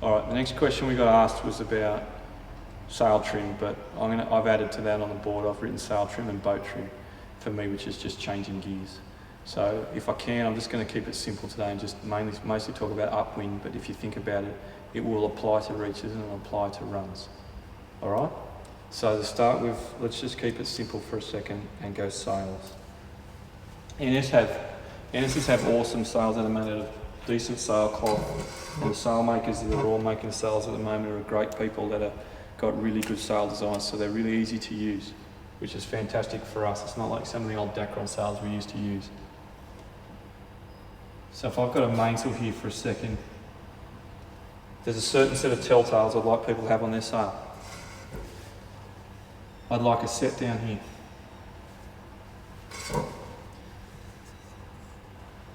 All right, the next question we got asked was about sail trim, but I've added to that on the board. I've written sail trim and boat trim for me, which is just changing gears. So if I can, I'm just going to keep it simple today and just mostly talk about upwind, but if you think about it, it will apply to reaches and it'll apply to runs. All right? So to start with, let's just keep it simple for a second and go sails. NSs have awesome sails at the moment, decent sail cloth. The sail makers that are all making sails at the moment are great people that have got really good sail designs, so they're really easy to use, which is fantastic for us. It's not like some of the old Dacron sails we used to use. So if I've got a mainsail here for a second, there's a certain set of telltales I'd like people to have on their sail. I'd like a set down here.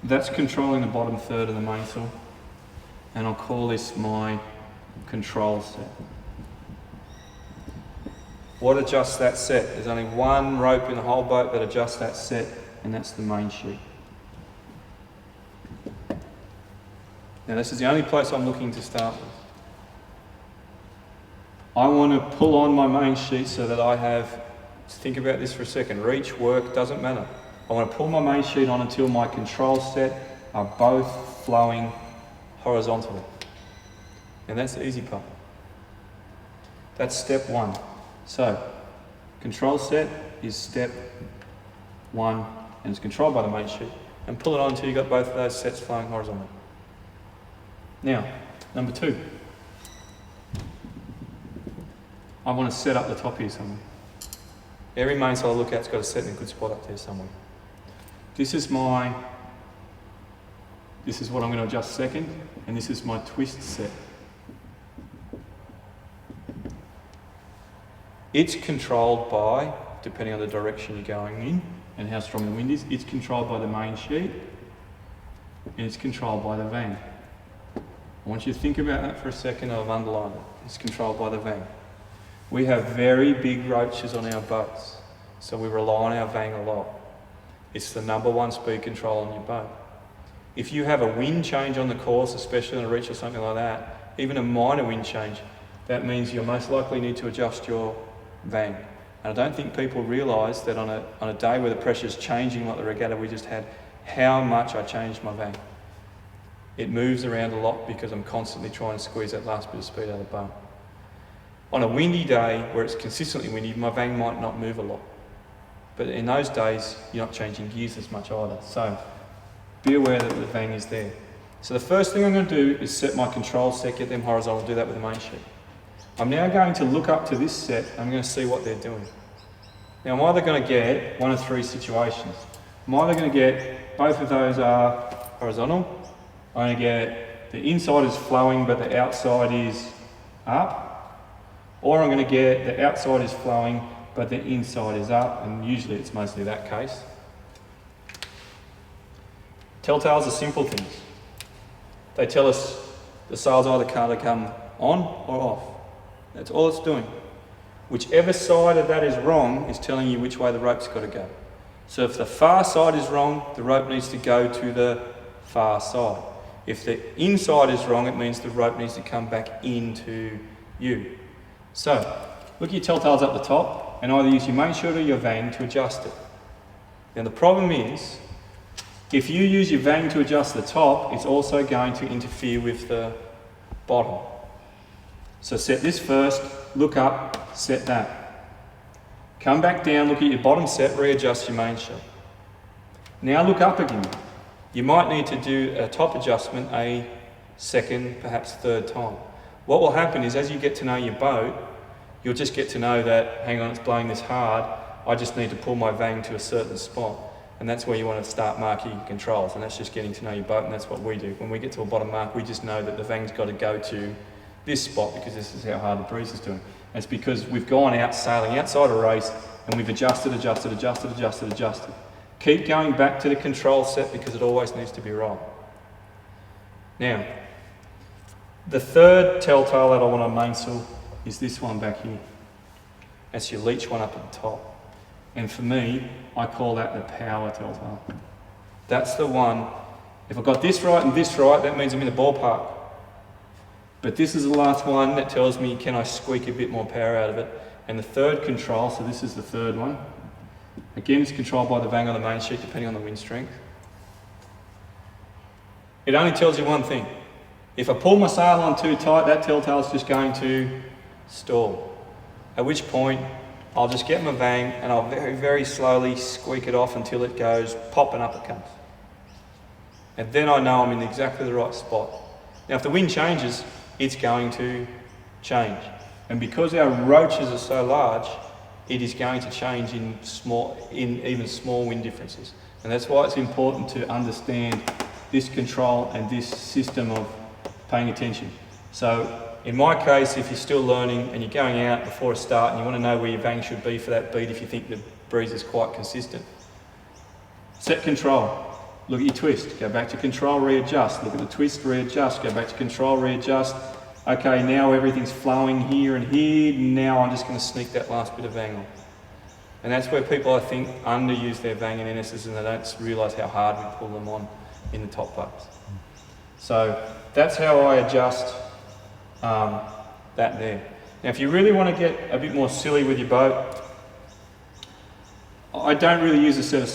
That's controlling the bottom third of the mainsail, and I'll call this my control set. What adjusts that set? There's only one rope in the whole boat that adjusts that set, and that's the main sheet. Now this is the only place I'm looking to start with. I want to pull on my main sheet so that I have, think about this for a second, reach, work, doesn't matter. I want to pull my main sheet on until my control set are both flowing horizontally. And that's the easy part. That's step one. So, control set is step one, and it's controlled by the main sheet. And pull it on until you've got both of those sets flowing horizontally. Now, number two. I want to set up the top here somewhere. Every mainsail I look at's got to set in a good spot up there somewhere. This is what I'm going to adjust second, and this is my twist set. It's controlled by, depending on the direction you're going in and how strong the wind is, it's controlled by the main sheet and it's controlled by the vang. I want you to think about that for a second. I've underlined it. It's controlled by the vang. We have very big roaches on our boats, so we rely on our vang a lot. It's the number one speed control on your boat. If you have a wind change on the course, especially on a reach or something like that, even a minor wind change, that means you'll most likely need to adjust your vang. And I don't think people realise that on a day where the pressure's changing like the regatta we just had, how much I changed my vang. It moves around a lot because I'm constantly trying to squeeze that last bit of speed out of the boat. On a windy day where it's consistently windy, my vang might not move a lot. But in those days, you're not changing gears as much either. So be aware that the vang is there. So the first thing I'm going to do is set my control set, get them horizontal, do that with the main sheet. I'm now going to look up to this set, I'm going to see what they're doing. Now I'm either going to get one of three situations. I'm either going to get both of those are horizontal, I'm going to get the inside is flowing but the outside is up, or I'm going to get the outside is flowing but the inside is up, and usually it's mostly that case. Telltales are simple things. They tell us the sails either can't come on or off. That's all it's doing. Whichever side of that is wrong is telling you which way the rope's got to go. So if the far side is wrong, the rope needs to go to the far side. If the inside is wrong, it means the rope needs to come back into you. So, look at your telltales up the top, and either use your main sheet or your vang to adjust it. Now the problem is, if you use your vang to adjust the top, it's also going to interfere with the bottom. So set this first, look up, set that. Come back down, look at your bottom set, readjust your main sheet. Now look up again. You might need to do a top adjustment a second, perhaps third time. What will happen is as you get to know your boat, you'll just get to know that, hang on, it's blowing this hard, I just need to pull my vang to a certain spot. And that's where you want to start marking your controls, and that's just getting to know your boat, and that's what we do. When we get to a bottom mark, we just know that the vang's got to go to this spot because this is how hard the breeze is doing. And it's because we've gone out sailing outside a race and we've adjusted. Keep going back to the control set because it always needs to be right. Now, the third telltale that I want on mainsail is this one back here. That's your leech one up at the top. And for me, I call that the power telltale. That's the one, if I've got this right and this right, that means I'm in the ballpark. But this is the last one that tells me, can I squeak a bit more power out of it? And the third control, so this is the third one. Again, it's controlled by the vang on the main sheet, depending on the wind strength. It only tells you one thing. If I pull my sail on too tight, that telltale is just going to stall. At which point, I'll just get my vang and I'll very, very slowly squeak it off until it goes pop and up it comes. And then I know I'm in exactly the right spot. Now, if the wind changes, it's going to change. And because our roaches are so large, it is going to change in even small wind differences. And that's why it's important to understand this control and this system of paying attention. So in my case, if you're still learning and you're going out before a start and you want to know where your vang should be for that beat if you think the breeze is quite consistent, set control. Look at your twist, go back to control, readjust. Look at the twist, readjust, go back to control, readjust. Okay, now everything's flowing here and here. Now I'm just going to sneak that last bit of vang on. And that's where people, I think, underuse their vang and NSs and they don't realise how hard we pull them on in the top parts. So that's how I adjust that there. Now, if you really want to get a bit more silly with your boat, I don't really use a set of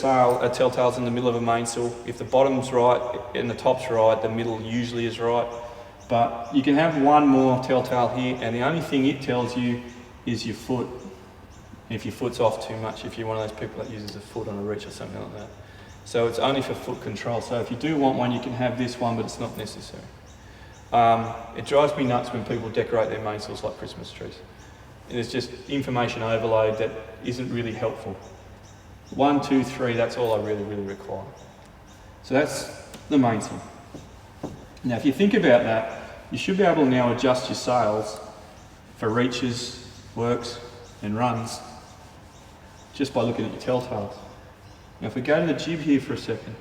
telltales in the middle of a mainsail. If the bottom's right and the top's right, the middle usually is right. But you can have one more telltale here, and the only thing it tells you is your foot. If your foot's off too much, if you're one of those people that uses a foot on a reach or something like that. So it's only for foot control. So if you do want one, you can have this one, but it's not necessary. It drives me nuts when people decorate their mainsails like Christmas trees. And it's just information overload that isn't really helpful. 1, 2, 3, that's all I really, really require. So that's the mainsail. Now, if you think about that, you should be able to now adjust your sails for reaches, works, and runs just by looking at your telltales. Now, if we go to the jib here for a second,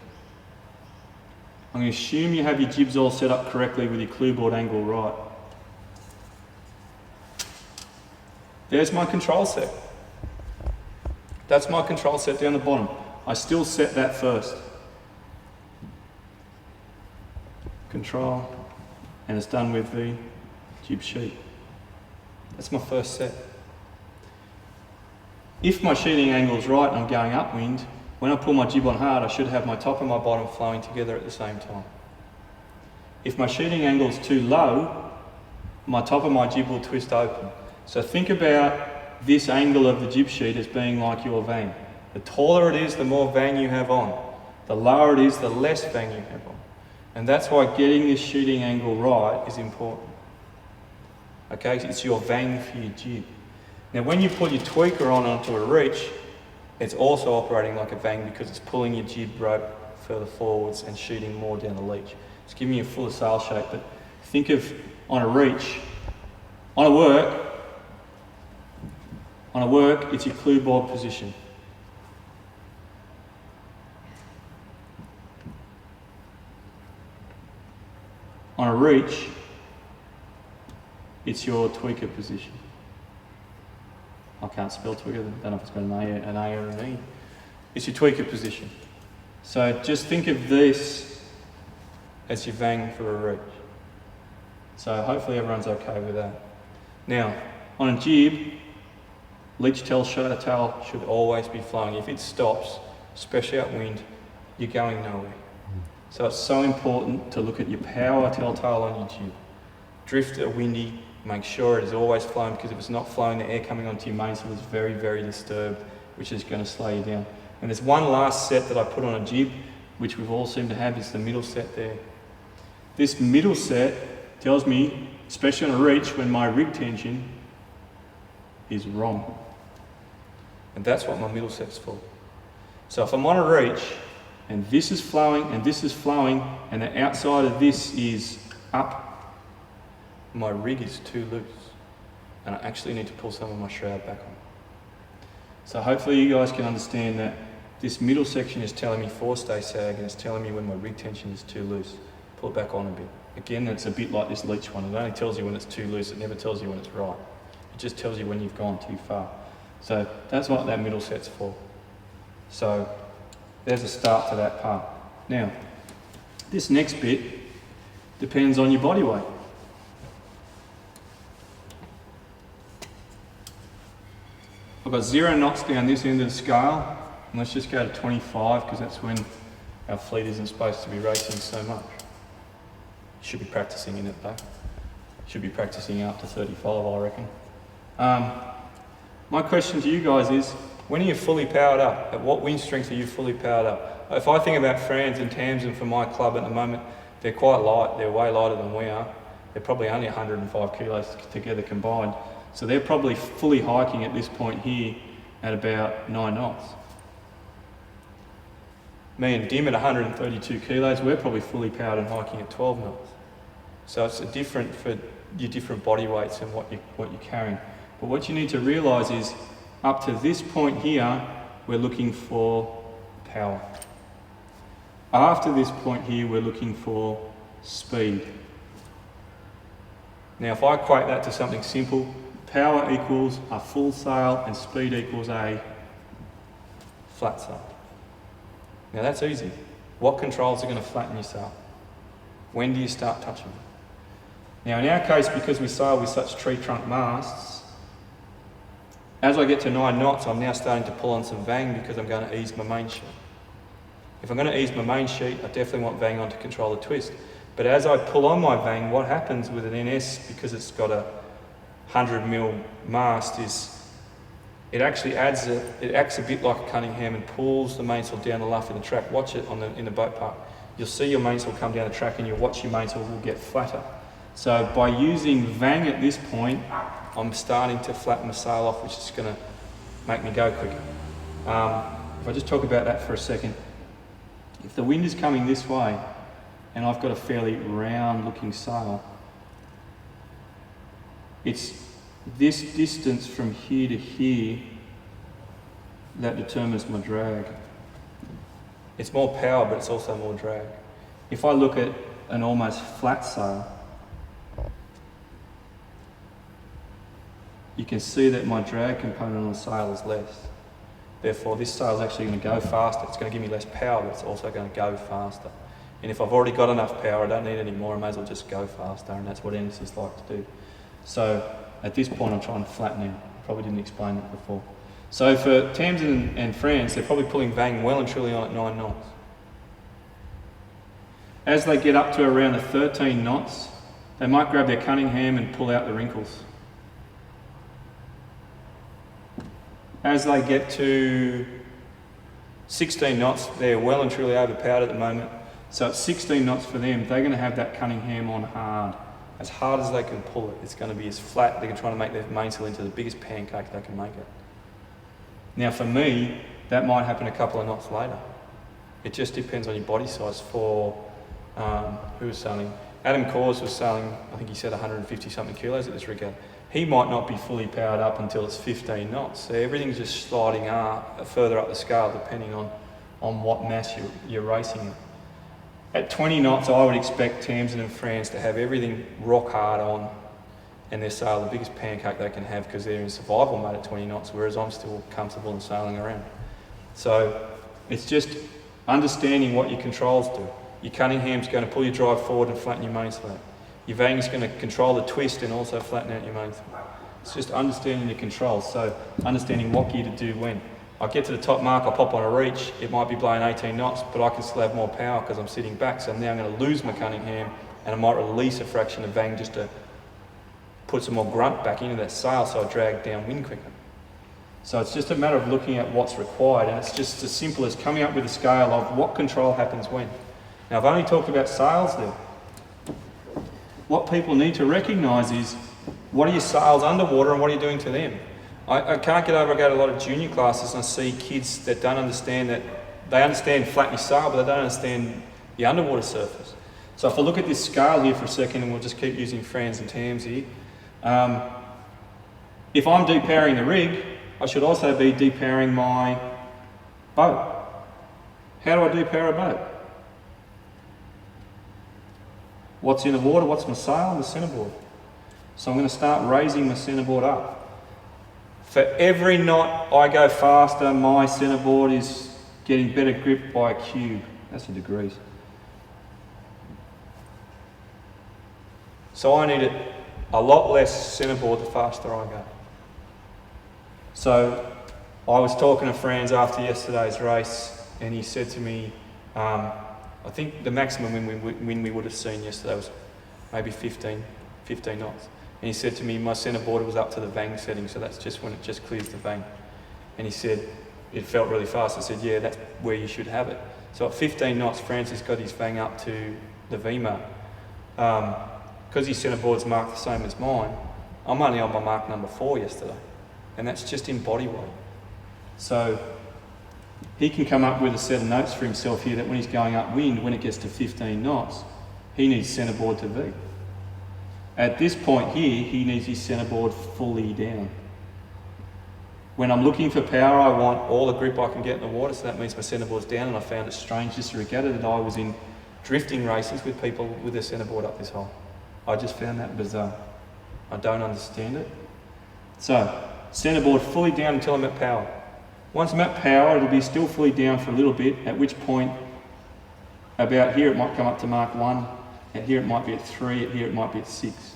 I'm going to assume you have your jibs all set up correctly with your clewboard angle right. There's my control set. That's my control set down the bottom. I still set that first. Control, and it's done with the jib sheet. That's my first set. If my sheeting angle is right and I'm going upwind, when I pull my jib on hard, I should have my top and my bottom flowing together at the same time. If my sheeting angle is too low, my top of my jib will twist open. So think about this angle of the jib sheet as being like your vang. The taller it is, the more vang you have on. The lower it is, the less vang you have on. And that's why getting this sheeting angle right is important. Okay, it's your vang for your jib. Now when you put your tweaker on onto a reach, it's also operating like a vang because it's pulling your jib rope further forwards and shooting more down the leach. It's giving you a fuller sail shape, but think of on a reach, on a work, it's your clewboard position. On a reach, it's your tweaker position. I can't spell tweaker, I don't know if it's got an A or an E. It's your tweaker position. So just think of this as your vang for a reach. So hopefully everyone's okay with that. Now, on a jib, leach telltale should always be flowing. If it stops, especially upwind, you're going nowhere. So it's so important to look at your power telltale on your jib. Drift or windy, make sure it is always flowing, because if it's not flowing, the air coming onto your mainsail is very, very disturbed, which is going to slow you down. And there's one last set that I put on a jib, which we've all seemed to have, is the middle set there. This middle set tells me, especially on a reach, when my rig tension is wrong. And that's what my middle set's for. So if I'm on a reach, and this is flowing, and this is flowing, and the outside of this is up, my rig is too loose, and I actually need to pull some of my shroud back on. So hopefully you guys can understand that this middle section is telling me forestay sag, and it's telling me when my rig tension is too loose. Pull it back on a bit. Again, it's a bit like this leech one. It only tells you when it's too loose, it never tells you when it's right. It just tells you when you've gone too far. So that's what that middle set's for. So there's a start to that part. Now, this next bit depends on your body weight. I've got 0 knots down this end of the scale, and let's just go to 25 because that's when our fleet isn't supposed to be racing so much. Should be practicing in it though. Should be practicing up to 35, I reckon. My question to you guys is, when are you fully powered up? At what wind strength are you fully powered up? If I think about Franz and Tamsin for my club at the moment, they're quite light, they're way lighter than we are. They're probably only 105 kilos together combined. So they're probably fully hiking at this point here at about 9 knots. Me and Dim at 132 kilos, we're probably fully powered and hiking at 12 knots. So it's different for your different body weights and what you're carrying. But what you need to realise is, up to this point here, we're looking for power. After this point here, we're looking for speed. Now, if I equate that to something simple, power equals a full sail and speed equals a flat sail. Now that's easy. What controls are going to flatten your sail? When do you start touching them? Now in our case, because we sail with such tree trunk masts, as I get to 9 knots, I'm now starting to pull on some vang because I'm going to ease my main sheet. If I'm going to ease my main sheet, I definitely want vang on to control the twist. But as I pull on my vang, what happens with an NS, because it's got a 100mm mast, is it actually acts a bit like a Cunningham and pulls the mainsail down the luff in the track. Watch it in the boat park. You'll see your mainsail come down the track and you'll watch your mainsail will get flatter. So by using vang at this point, I'm starting to flatten the sail off, which is going to make me go quicker. If I just talk about that for a second, if the wind is coming this way and I've got a fairly round looking sail, it's this distance from here to here that determines my drag. It's more power, but it's also more drag. If I look at an almost flat sail, you can see that my drag component on the sail is less. Therefore, this sail is actually going to go faster. It's going to give me less power, but it's also going to go faster. And if I've already got enough power, I don't need any more, I may as well just go faster, and that's what NSs like to do. So at this point, I'm trying to flatten out. I probably didn't explain that before. So for Tamsin and Franz, they're probably pulling vang well and truly on at 9 knots. As they get up to around the 13 knots, they might grab their Cunningham and pull out the wrinkles. As they get to 16 knots, they're well and truly overpowered at the moment. So at 16 knots for them, they're going to have that Cunningham on hard as they can pull it. It's going to be as flat. They're trying to make their mainsail into the biggest pancake they can make it. Now for me, that might happen a couple of knots later. It just depends on your body size. For who was sailing? Adam Kors was sailing, I think he said 150 something kilos at this regatta. He might not be fully powered up until it's 15 knots. So everything's just sliding further up the scale depending on what mass you're racing in. At 20 knots, I would expect Tamsin and Franz to have everything rock hard on and their sail the biggest pancake they can have because they're in survival mode at 20 knots, whereas I'm still comfortable in sailing around. So it's just understanding what your controls do. Your Cunningham's going to pull your drive forward and flatten your mainsail out. Your vang's going to control the twist and also flatten out your mainsail. It's just understanding the controls, so understanding what gear to do when. I get to the top mark, I pop on a reach, it might be blowing 18 knots, but I can still have more power because I'm sitting back, so now I'm going to lose my Cunningham and I might release a fraction of vang just to put some more grunt back into that sail so I drag downwind quicker. So it's just a matter of looking at what's required, and it's just as simple as coming up with a scale of what control happens when. Now I've only talked about sails there. What people need to recognise is, what are your sails underwater and what are you doing to them? I can't get over, I go to a lot of junior classes and I see kids that don't understand that, they understand flatten your sail, but they don't understand the underwater surface. So if I look at this scale here for a second, and we'll just keep using Franz and Tams here, if I'm depowering the rig, I should also be depowering my boat. How do I depower a boat? What's in the water? What's my sail? The centerboard. So I'm going to start raising my centerboard up. For every knot I go faster, my centerboard is getting better grip by a cube. That's in degrees. So I need a lot less centerboard the faster I go. So I was talking to Franz after yesterday's race, and he said to me, I think the maximum wind we would have seen yesterday was maybe 15 knots. And he said to me, my centerboard was up to the vang setting, so that's just when it just clears the vang. And he said, it felt really fast. I said, yeah, that's where you should have it. So at 15 knots, Francis got his vang up to the V-mark. Because his centerboard's marked the same as mine, I'm only on my mark number 4 yesterday. And that's just in body weight. So he can come up with a set of notes for himself here that when he's going upwind, when it gets to 15 knots, he needs centerboard to V. At this point here, he needs his centerboard fully down. When I'm looking for power, I want all the grip I can get in the water, so that means my centerboard's down, and I found it strange this regatta that I was in drifting races with people with their centerboard up this hole. I just found that bizarre. I don't understand it. So, centerboard fully down until I'm at power. Once I'm at power, it'll be still fully down for a little bit, at which point, about here it might come up to mark 1, at here it might be at 3, at here it might be at 6.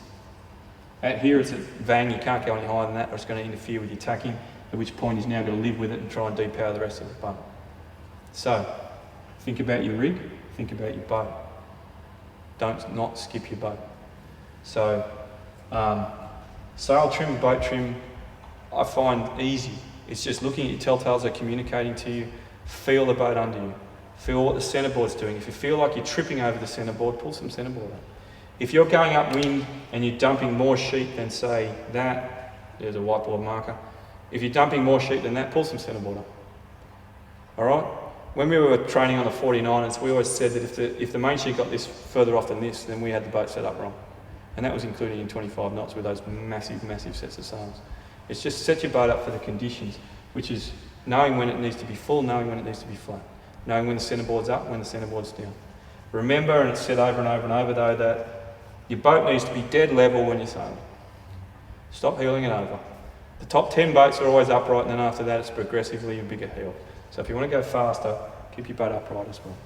At here it's at vang, you can't go any higher than that or it's going to interfere with your tacking, at which point he's now going to live with it and try and depower the rest of the boat. So, think about your rig, think about your boat. Don't not skip your boat. So, sail trim, boat trim, I find easy. It's just looking at your telltales, they're communicating to you, feel the boat under you, feel what the centerboard's doing. If you feel like you're tripping over the centerboard, pull some centerboard up. If you're going upwind and you're dumping more sheet than say that, there's a whiteboard marker. If you're dumping more sheet than that, pull some centerboard up. All right? When we were training on the 49ers, we always said that if the main sheet got this further off than this, then we had the boat set up wrong. And that was including in 25 knots with those massive, massive sets of sails. It's just set your boat up for the conditions, which is knowing when it needs to be full, knowing when it needs to be flat, knowing when the centerboard's up, when the centerboard's down. Remember, and it's said over and over and over though, that your boat needs to be dead level when you're sailing. Stop heeling it over. The top 10 boats are always upright, and then after that it's progressively a bigger heel. So if you want to go faster, keep your boat upright as well.